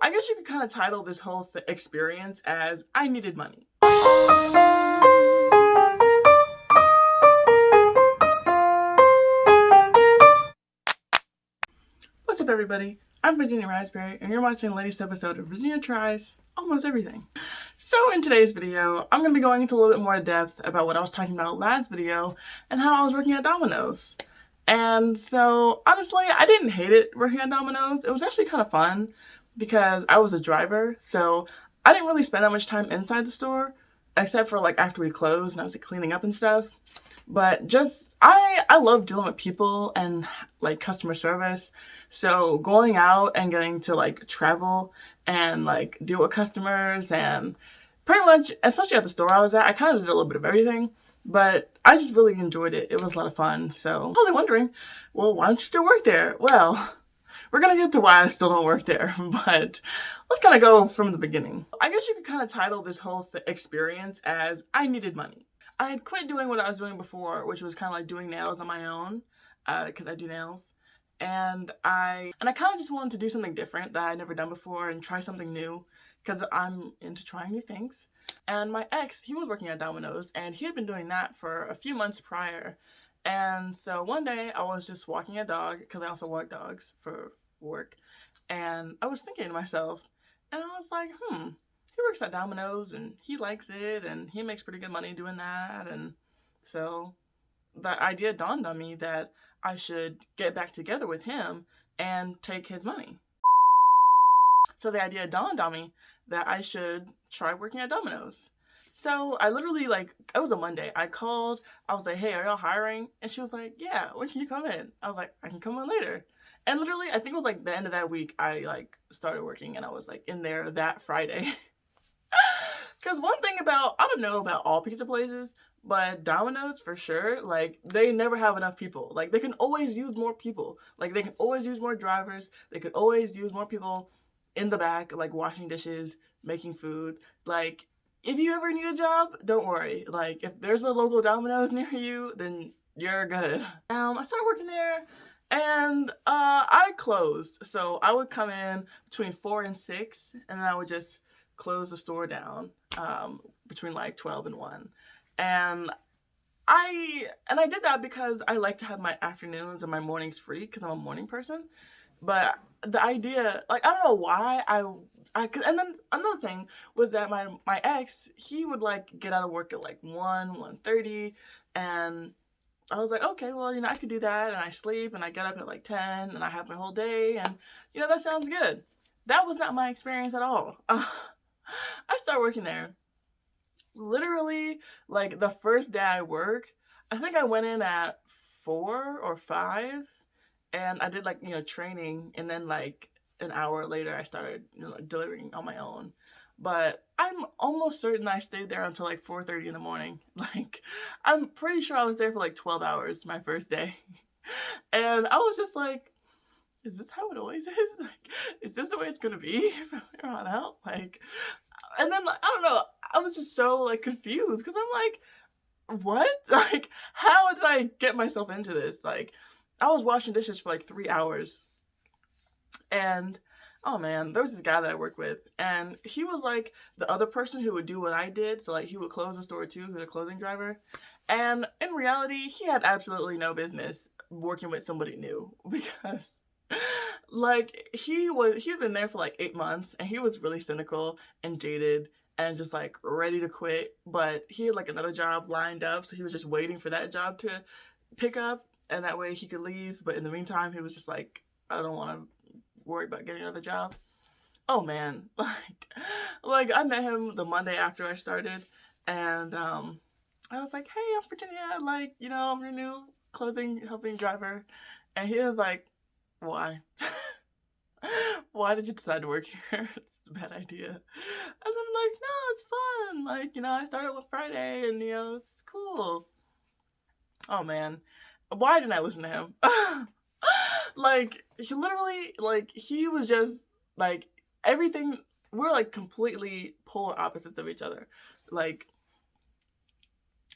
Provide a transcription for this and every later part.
I guess you could kind of title this whole experience as I needed money. What's up, everybody? I'm Virginia Raspberry, and you're watching the latest episode of Virginia Tries Almost Everything. So in today's video, I'm going to be going into a little bit more depth about what I was talking about last video and how I was working at Domino's. And so, honestly, I didn't hate it working at Domino's. It was actually kind of fun because I was a driver, so I didn't really spend that much time inside the store, except for like after we closed and I was like cleaning up and stuff. But just, I love dealing with people and like customer service. So going out and getting to like travel and like deal with customers and pretty much, especially at the store I was at, I kind of did a little bit of everything. But I just really enjoyed it. It was a lot of fun. So probably wondering, well, why don't you still work there? Well, we're going to get to why I still don't work there. But let's kind of go from the beginning. I guess you could kind of title this whole experience as I needed money. I had quit doing what I was doing before, which was kind of like doing nails on my own, because I do nails. And I kind of just wanted to do something different that I'd never done before and try something new, because I'm into trying new things. And my ex, he was working at Domino's, and he had been doing that for a few months prior. And so one day I was just walking a dog, because I also walk dogs for work. And I was thinking to myself, and I was like, he works at Domino's and he likes it and he makes pretty good money doing that. And so the idea dawned on me that I should get back together with him and take his money. So the idea dawned on me that I should try working at Domino's. So I literally, like, it was a Monday. I called, I was like, hey, are y'all hiring? And she was like, yeah, when can you come in? I was like, I can come in later. And literally, I think it was like the end of that week, I like started working and I was like in there that Friday. Because one thing about, I don't know about all pizza places, but Domino's for sure, like, they never have enough people. Like, they can always use more people. Like, they can always use more drivers. They could always use more people in the back, like, washing dishes, making food. Like, if you ever need a job, don't worry. Like, if there's a local Domino's near you, then you're good. I started working there, and I closed. So I would come in between 4 and 6, and then I would just close the store down between like 12 and 1. And I did that because I like to have my afternoons and my mornings free because I'm a morning person. But the idea, like, I don't know why and then another thing was that my ex, he would like get out of work at like 1:30, and I was like, okay, well, I could do that, and I sleep and I get up at like 10 and I have my whole day, and that sounds good. That was not my experience at all. I started working there literally like the first day I worked. I think I went in at 4 or 5, and I did like training, and then like an hour later I started delivering on my own. But I'm almost certain I stayed there until like 4:30 in the morning. Like, I'm pretty sure I was there for like 12 hours my first day. And I was just like, is this how it always is? Like, is this the way it's gonna be from here on out? Like, and then I don't know, I was just so like confused because I'm like, what? Like, how did I get myself into this? Like, I was washing dishes for like 3 hours, and oh man, there was this guy that I worked with, and he was like the other person who would do what I did. So like he would close the store too, he was a closing driver. And in reality, he had absolutely no business working with somebody new because like he had been there for like 8 months, and he was really cynical and jaded and just like ready to quit. But he had like another job lined up, so he was just waiting for that job to pick up, and that way he could leave. But in the meantime, he was just like, I don't want to worry about getting another job. Oh man, like I met him the Monday after I started, and I was like, hey, I'm Virginia, like, I'm your new helping driver. And he was like, why? Why did you decide to work here? It's a bad idea. And I'm like, no, it's fun. Like, I started with Friday, and it's cool. Oh man, why didn't I listen to him? Like, he literally, like, he was just like everything. We're like completely polar opposites of each other. Like,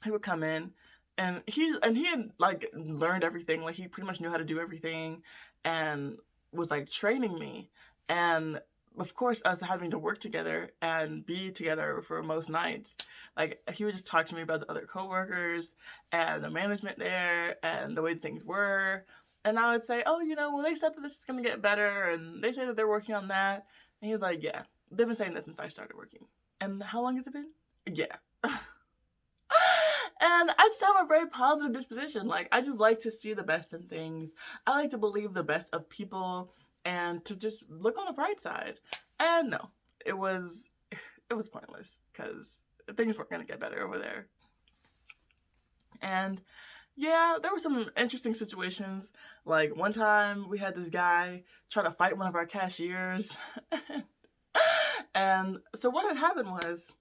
he would come in, and he had like learned everything. Like, he pretty much knew how to do everything, and was like training me. And of course, us having to work together and be together for most nights, like, he would just talk to me about the other coworkers and the management there and the way things were. And I would say, oh, well, they said that this is going to get better and they say that they're working on that. And he's like, yeah, they've been saying this since I started working. And how long has it been? Yeah. And I just have a very positive disposition. Like, I just like to see the best in things. I like to believe the best of people and to just look on the bright side. And no, it was pointless because things weren't going to get better over there. And yeah, there were some interesting situations. Like, one time we had this guy try to fight one of our cashiers. And so what had happened was,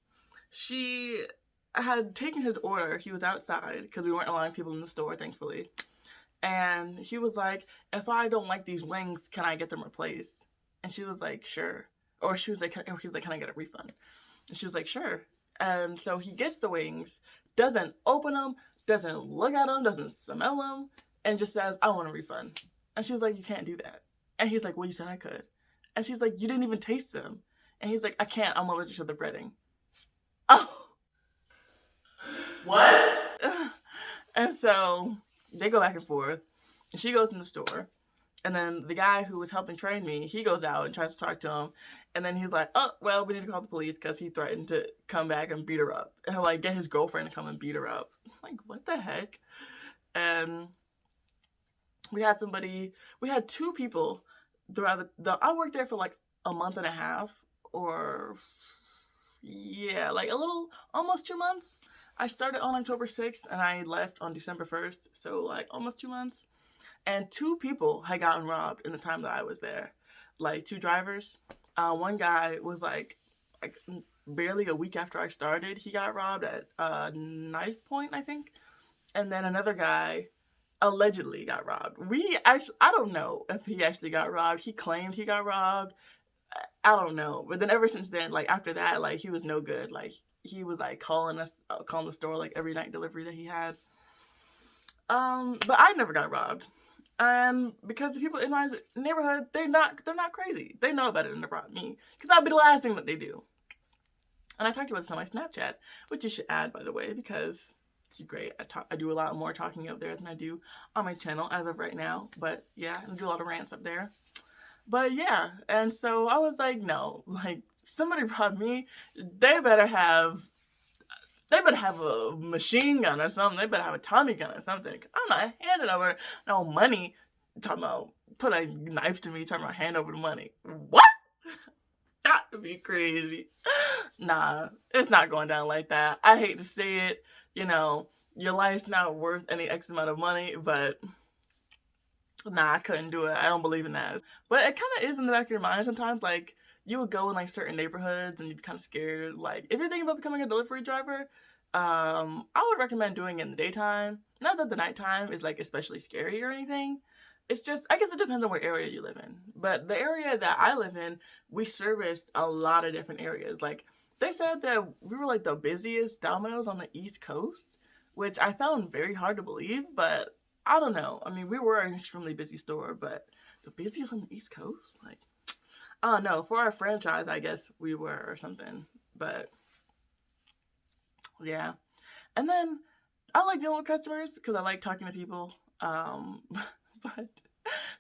she had taken his order. He was outside because we weren't allowing people in the store, thankfully. And he was like, if I don't like these wings, can I get them replaced? And she was like, sure. Or he was like, can I get a refund? And she was like, sure. And so he gets the wings, doesn't open them, doesn't look at them, doesn't smell them, and just says, I want a refund. And she's like, you can't do that. And he's like, well, you said I could. And she's like, you didn't even taste them. And he's like, I can't, I'm allergic to the breading. Oh. What? And so they go back and forth. And she goes in the store. And then the guy who was helping train me, he goes out and tries to talk to him. And then he's like, oh, well, we need to call the police because he threatened to come back and beat her up. And he'll, like, get his girlfriend to come and beat her up. I'm like, what the heck? And we had two people throughout I worked there for like a month and a half, or yeah, like almost 2 months. I started on October 6th and I left on December 1st, so like almost 2 months. And 2 people had gotten robbed in the time that I was there. Like 2 drivers. One guy was like barely a week after I started, he got robbed at Knife Point, I think. And then another guy allegedly got robbed. I don't know if he actually got robbed. He claimed he got robbed. I don't know. But then ever since then, like after that, like he was no good. Like he was like calling the store like every night delivery that he had. But I never got robbed. And because the people in my neighborhood, they're not crazy. They know better than to rob me. Because that'd be the last thing that they do. And I talked about this on my Snapchat, which you should add, by the way, because it's great. I do a lot more talking up there than I do on my channel as of right now. But yeah, I do a lot of rants up there. But yeah, and so I was like, no, like somebody robbed me, they better have a machine gun or something. They better have a Tommy gun or something. I'm not handing over no money. Talking about put a knife to me, talking about hand over the money. What? Got to be crazy. Nah, it's not going down like that. I hate to say it. Your life's not worth any X amount of money, but nah, I couldn't do it. I don't believe in that. But it kind of is in the back of your mind sometimes. Like, you would go in like certain neighborhoods and you'd be kind of scared. Like, if you're thinking about becoming a delivery driver, I would recommend doing it in the daytime. Not that the nighttime is like especially scary or anything. It's just, I guess it depends on what area you live in. But the area that I live in, we serviced a lot of different areas. Like, they said that we were like the busiest Domino's on the East Coast, which I found very hard to believe, but I don't know. I mean, we were an extremely busy store, but the busiest on the East Coast? Like, I don't know. For our franchise, I guess we were or something. But yeah. And then I like dealing with customers because I like talking to people. But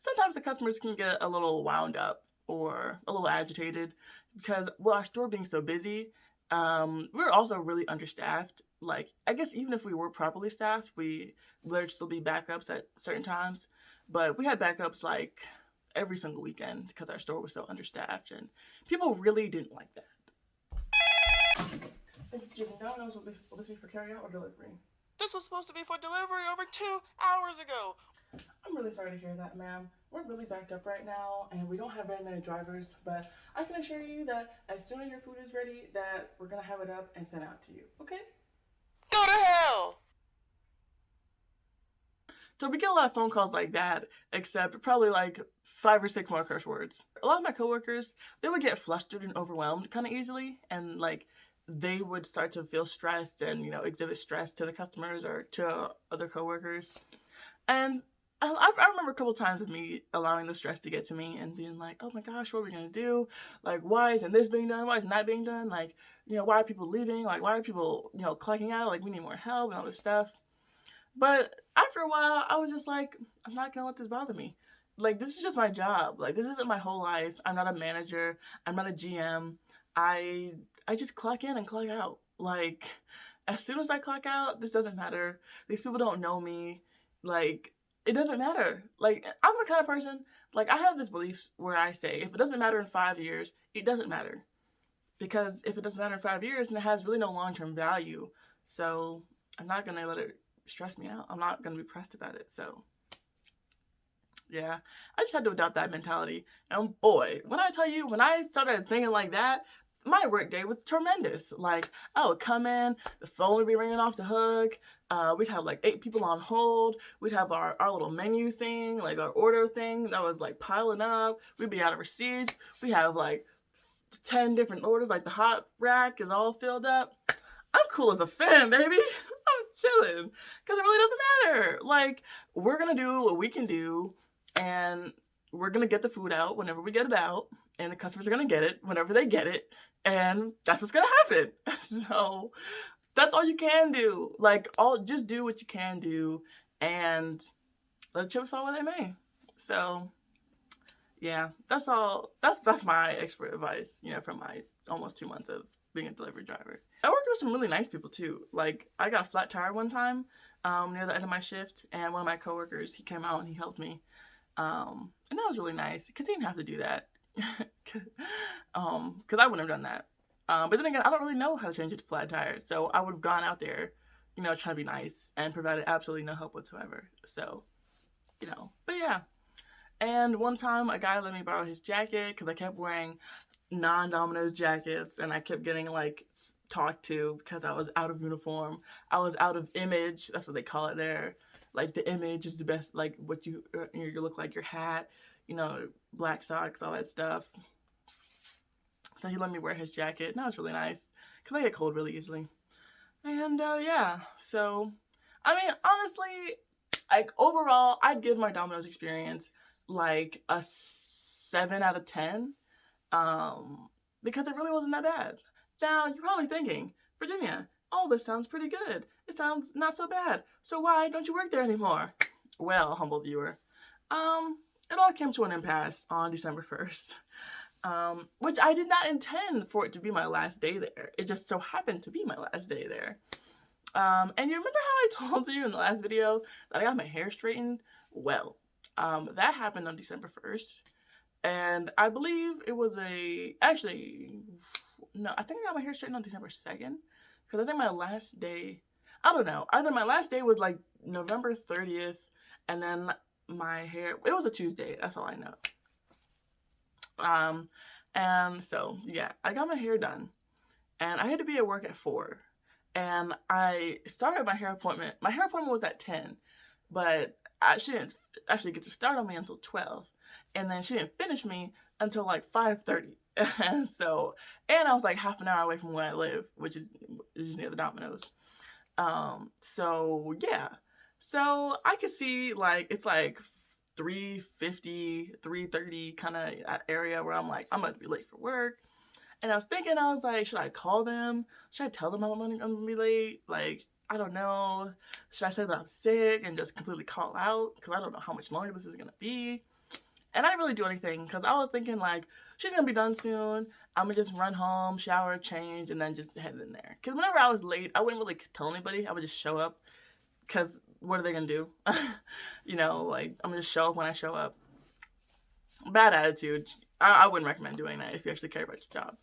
sometimes the customers can get a little wound up or a little agitated because, well, our store being so busy, we're also really understaffed. Like, I guess even if we were properly staffed, there'd still be backups at certain times. But we had backups like every single weekend because our store was so understaffed, and people really didn't like that. Thank you for choosing Domino's. Will this be for carryout or delivery? This was supposed to be for delivery over 2 hours ago. I'm really sorry to hear that, ma'am. We're really backed up right now, and we don't have very many drivers, but I can assure you that as soon as your food is ready, that we're going to have it up and sent out to you, okay? Go to hell! So we get a lot of phone calls like that, except probably like 5 or 6 more curse words. A lot of my coworkers, they would get flustered and overwhelmed kind of easily, and like they would start to feel stressed and, exhibit stress to the customers or to other coworkers. And I remember a couple times of me allowing the stress to get to me and being like, oh my gosh, what are we gonna do? Like, why isn't this being done? Why isn't that being done? Like, why are people leaving? Like, why are people, clocking out? Like, we need more help and all this stuff. But after a while, I was just like, I'm not gonna let this bother me. Like, this is just my job. Like, this isn't my whole life. I'm not a manager. I'm not a GM. I I just clock in and clock out. Like, as soon as I clock out, this doesn't matter. These people don't know me. Like, it doesn't matter. Like, I'm the kind of person, like, I have this belief where I say, if it doesn't matter in 5 years, it doesn't matter. Because if it doesn't matter in 5 years, then it has really no long-term value. So I'm not gonna let it stress me out. I'm not gonna be pressed about it. So yeah, I just had to adopt that mentality. And boy, when I tell you, when I started thinking like that, my work day was tremendous. Like, I would come in, the phone would be ringing off the hook. We'd have like 8 people on hold. We'd have our little menu thing, like our order thing that was like piling up. We'd be out of receipts. We have like 10 different orders, like the hot rack is all filled up. I'm cool as a fan, baby. I'm chilling because it really doesn't matter. Like, we're gonna do what we can do, and we're gonna get the food out whenever we get it out, and the customers are gonna get it whenever they get it, and that's what's gonna happen. So that's all you can do. Like, just do what you can do, and let the chips fall where they may. So yeah, that's all. That's my expert advice, from my almost 2 months of being a delivery driver. I worked with some really nice people too. Like, I got a flat tire one time, near the end of my shift, and one of my coworkers, he came out and he helped me. And that was really nice because he didn't have to do that. Because I wouldn't have done that. But then again, I don't really know how to change it to flat tires, so I would have gone out there, trying to be nice and provided absolutely no help whatsoever. So, but yeah. And one time, a guy let me borrow his jacket because I kept wearing non-Domino's jackets, and I kept getting like talked to because I was out of uniform. I was out of image. That's what they call it there. Like, the image is the best. Like, what you look like, your hat, black socks, all that stuff. So he let me wear his jacket, and that was really nice because I get cold really easily. And yeah, so I mean, honestly, like, overall, I'd give my Domino's experience like a 7 out of 10, because it really wasn't that bad. Now, you're probably thinking, Virginia, all this sounds pretty good. It sounds not so bad. So why don't you work there anymore? Well, humble viewer, it all came to an impasse on December 1st, which I did not intend for it to be my last day there. It just so happened to be my last day there. And you remember how I told you in the last video that I got my hair straightened? Well, that happened on December 1st. And I believe it was actually, no, I think I got my hair straightened on December 2nd. Because I think my last day, I don't know, either my last day was like November 30th, and then my hair, it was a Tuesday, that's all I know. And so, yeah, I got my hair done. And I had to be at work at 4. And I started my hair appointment. My hair appointment was at 10, but she didn't actually get to start on me until 12. And then she didn't finish me until like 5:30. And I was like half an hour away from where I live, which is near the Domino's. So yeah. So I could see, like, it's like 3:50, 3:30 kind of area where I'm like, I'm about to be late for work. And I was thinking, I was like, should I call them? Should I tell them I'm gonna be late? Like, I don't know. Should I say that I'm sick and just completely call out? Because I don't know how much longer this is gonna be. And I didn't really do anything because I was thinking, like, she's gonna be done soon. I'm gonna just run home, shower, change, and then just head in there. Because whenever I was late, I wouldn't really tell anybody. I would just show up. Because what are they gonna do? Like, I'm gonna just show up when I show up. Bad attitude. I wouldn't recommend doing that if you actually care about your job.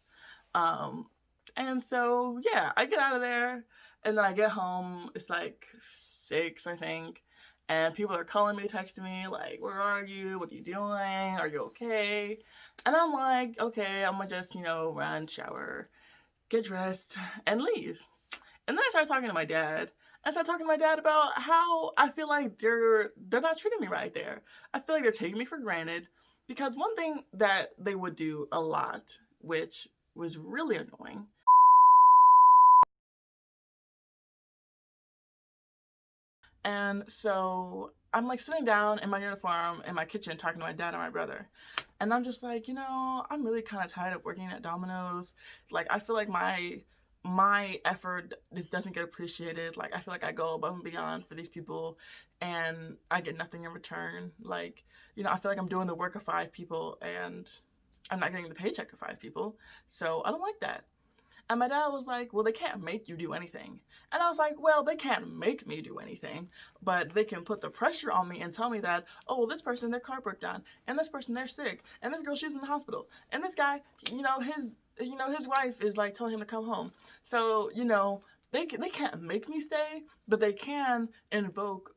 And so, yeah, I get out of there, and then I get home. It's like 6, I think. And people are calling me, texting me, like, where are you? What are you doing? Are you okay? And I'm like, okay, I'm gonna just, run, shower, get dressed, and leave. And then I started talking to my dad. I started talking to my dad about how I feel like they're not treating me right there. I feel like they're taking me for granted. Because one thing that they would do a lot, which was really annoying, and so I'm like sitting down in my uniform in my kitchen talking to my dad and my brother. And I'm just like, I'm really kind of tired of working at Domino's. Like, I feel like my effort just doesn't get appreciated. Like, I feel like I go above and beyond for these people and I get nothing in return. Like, I feel like I'm doing the work of 5 people and I'm not getting the paycheck of 5 people. So I don't like that. And my dad was like, well, they can't make you do anything. And I was like, well, they can't make me do anything, but they can put the pressure on me and tell me that, oh, well, this person, their car broke down, and this person, they're sick, and this girl, she's in the hospital, and this guy, his wife is like telling him to come home. So, they can't make me stay, but they can invoke,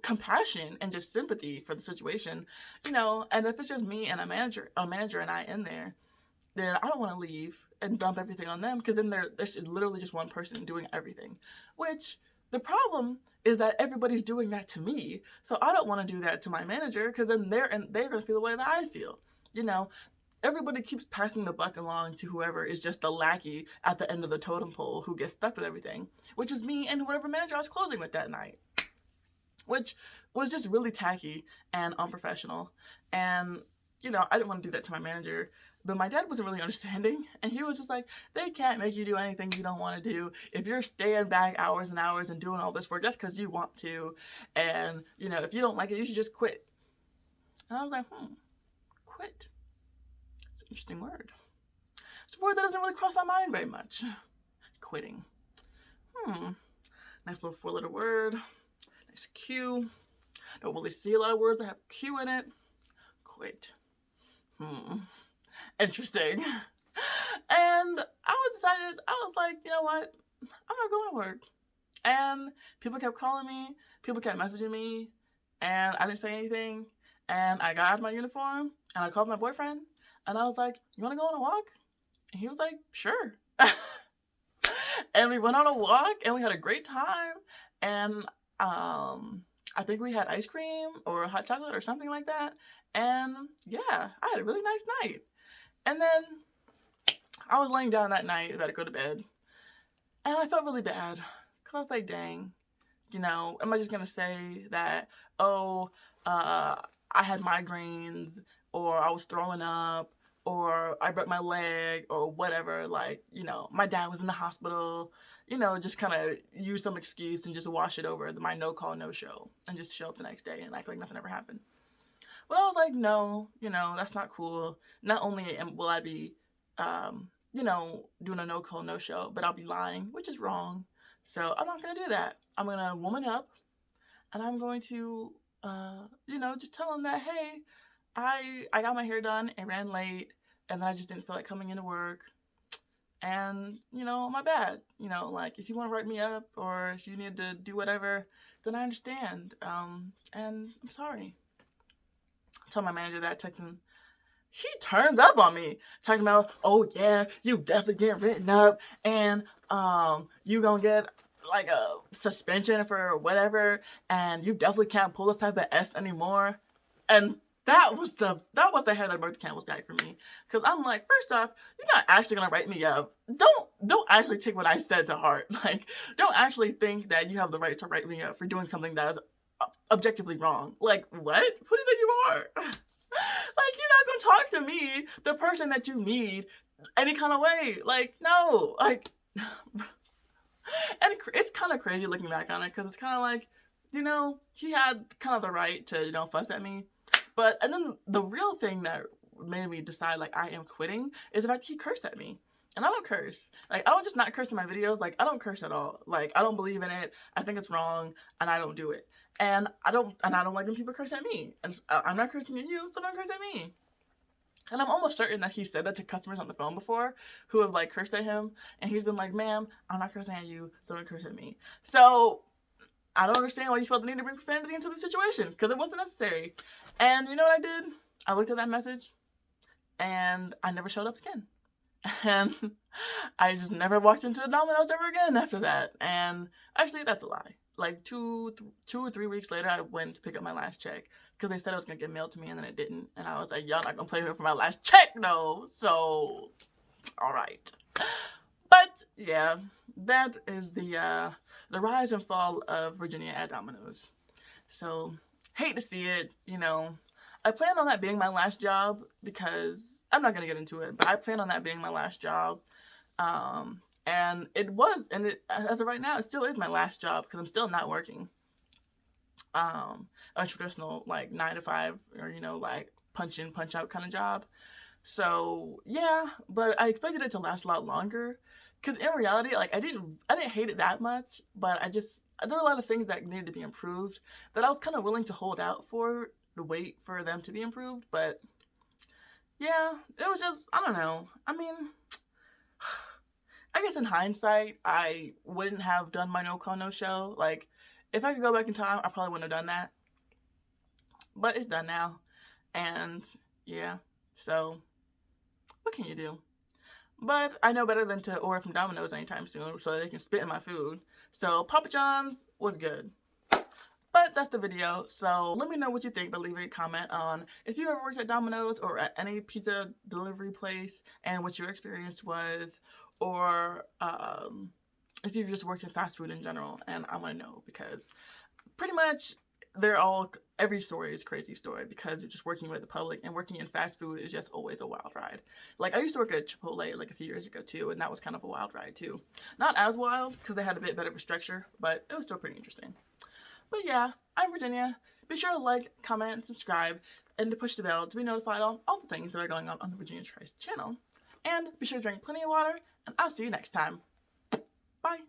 compassion and just sympathy for the situation, and if it's just me and a manager and I in there, then I don't want to leave and dump everything on them, because then there's literally just one person doing everything. Which, the problem is that everybody's doing that to me, so I don't want to do that to my manager, because then they're going to feel the way that I feel. Everybody keeps passing the buck along to whoever is just the lackey at the end of the totem pole who gets stuck with everything, which is me and whatever manager I was closing with that night. Which was just really tacky and unprofessional. And, I didn't want to do that to my manager. But my dad wasn't really understanding, and he was just like, they can't make you do anything you don't want to do. If you're staying back hours and hours and doing all this work, that's because you want to. And, if you don't like it, you should just quit. And I was like, quit. It's an interesting word. It's a word that doesn't really cross my mind very much. Quitting. Nice little 4-letter word. Nice Q. Don't really see a lot of words that have Q in it. Quit. Interesting. And I was like, you know what? I'm not going to work. And people kept calling me, people kept messaging me, and I didn't say anything. And I got out of my uniform, and I called my boyfriend, and I was like, you want to go on a walk? And he was like, sure. And we went on a walk, and we had a great time. And I think we had ice cream or hot chocolate or something like that. And yeah, I had a really nice night. And then I was laying down that night, about to go to bed, and I felt really bad, because I was like, dang, am I just going to say that, I had migraines, or I was throwing up, or I broke my leg, or whatever, like, my dad was in the hospital, just kind of use some excuse and just wash it over, my no-call, no-show, and just show up the next day and act like nothing ever happened. But I was like, no, that's not cool. Not only will I be, doing a no-call, no-show, but I'll be lying, which is wrong. So I'm not going to do that. I'm going to woman up, and I'm going to, just tell them that, hey, I got my hair done, it ran late, and then I just didn't feel like coming into work. And, my bad. Like, if you want to write me up, or if you need to do whatever, then I understand. And I'm sorry. Tell my manager that, text him. He turns up on me, talking about, oh yeah, you definitely get written up, and you gonna get like a suspension for whatever, and you definitely can't pull this type of S anymore. And that was the hair that broke the camel's back for me, because I'm like, first off, you're not actually gonna write me up. Don't actually take what I said to heart. Like, don't actually think that you have the right to write me up for doing something that is objectively wrong. Like, what? Who do you think you are? Like, you're not gonna talk to me, the person that you need, any kind of way. Like, no. Like, and it's kind of crazy looking back on it, because it's kind of like, he had kind of the right to, fuss at me. But, and then the real thing that made me decide, like, I am quitting is the fact he cursed at me. And I don't curse. Like, I don't just not curse in my videos. Like, I don't curse at all. Like, I don't believe in it. I think it's wrong, and I don't do it. And I don't like when people curse at me. And I'm not cursing at you, so don't curse at me. And I'm almost certain that he said that to customers on the phone before who have, like, cursed at him. And he's been like, ma'am, I'm not cursing at you, so don't curse at me. So I don't understand why you felt the need to bring profanity into the situation, because it wasn't necessary. And you know what I did? I looked at that message, and I never showed up again. And I just never walked into the Domino's ever again after that. And actually, that's a lie. Like 2 or 3 weeks later, I went to pick up my last check, because they said it was going to get mailed to me, and then it didn't. And I was like, y'all not going to play me for my last check, no. So, all right. But, yeah, that is the rise and fall of Virginia at Domino's. So, hate to see it, you know. I plan on that being my last job because I'm not gonna get into it, but I plan on that being my last job. And it was, and it, as of right now, it still is my last job because I'm still not working. A traditional like 9 to 5 or, you know, like punch in, punch out kind of job. So yeah, but I expected it to last a lot longer because in reality, like I didn't hate it that much, but there were a lot of things that needed to be improved that I was kind of willing to hold out for to wait for them to be improved. But yeah, it was just, I don't know. I mean, I guess in hindsight, I wouldn't have done my no call no show. Like, if I could go back in time, I probably wouldn't have done that. But it's done now. And yeah, so what can you do? But I know better than to order from Domino's anytime soon so they can spit in my food. So Papa John's was good. But that's the video, so let me know what you think by leaving a comment on if you ever worked at Domino's or at any pizza delivery place and what your experience was, or if you've just worked in fast food in general, and I want to know because pretty much every story is a crazy story because you're just working with the public, and working in fast food is just always a wild ride. Like, I used to work at Chipotle like a few years ago too, and that was kind of a wild ride too. Not as wild because they had a bit better of a structure, but it was still pretty interesting. But yeah, I'm Virginia. Be sure to like, comment, and subscribe, and to push the bell to be notified on all the things that are going on the Virginia Tries channel. And be sure to drink plenty of water, and I'll see you next time. Bye!